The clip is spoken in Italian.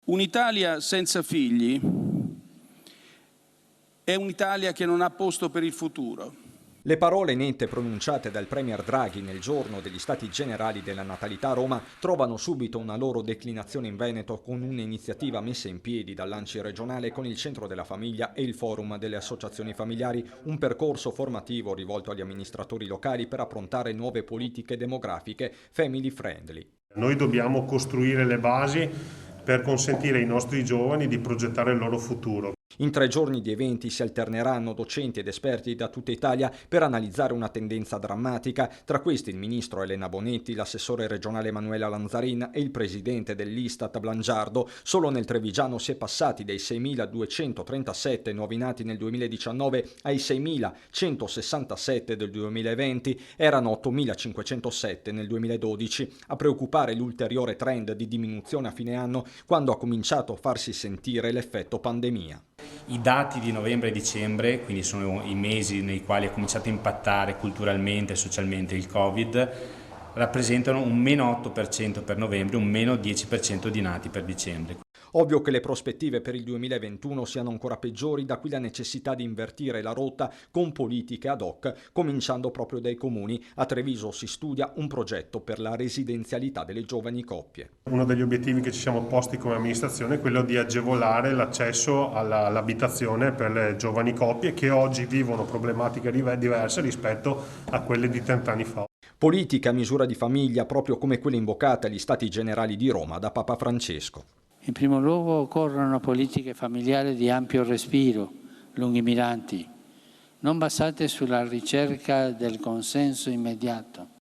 Un'Italia senza figli è un'Italia che non ha posto per il futuro. Le parole nette pronunciate dal Premier Draghi nel giorno degli Stati Generali della Natalità a Roma trovano subito una loro declinazione in Veneto con un'iniziativa messa in piedi dall'ANCI regionale con il Centro della Famiglia e il Forum delle Associazioni Familiari, un percorso formativo rivolto agli amministratori locali per approntare nuove politiche demografiche family friendly. Noi dobbiamo costruire le basi per consentire ai nostri giovani di progettare il loro futuro. In 3 giorni di eventi si alterneranno docenti ed esperti da tutta Italia per analizzare una tendenza drammatica, tra questi il ministro Elena Bonetti, l'assessore regionale Emanuela Lanzarin e il presidente dell'Istat Blangiardo. Solo nel Trevigiano si è passati dai 6.237 nuovi nati nel 2019 ai 6.167 del 2020, erano 8.507 nel 2012. A preoccupare l'ulteriore trend di diminuzione a fine anno, quando ha cominciato a farsi sentire l'effetto pandemia. I dati di novembre e dicembre, quindi sono i mesi nei quali ha cominciato a impattare culturalmente e socialmente il Covid, rappresentano un meno 8% per novembre, un meno 10% di nati per dicembre. Ovvio che le prospettive per il 2021 siano ancora peggiori, da qui la necessità di invertire la rotta con politiche ad hoc, cominciando proprio dai comuni. A Treviso si studia un progetto per la residenzialità delle giovani coppie. Uno degli obiettivi che ci siamo posti come amministrazione è quello di agevolare l'accesso all'abitazione per le giovani coppie che oggi vivono problematiche diverse rispetto a quelle di 30 anni fa. Politica a misura di famiglia, proprio come quella invocata agli Stati Generali di Roma da Papa Francesco. In primo luogo occorrono politiche familiari di ampio respiro, lungimiranti, non basate sulla ricerca del consenso immediato,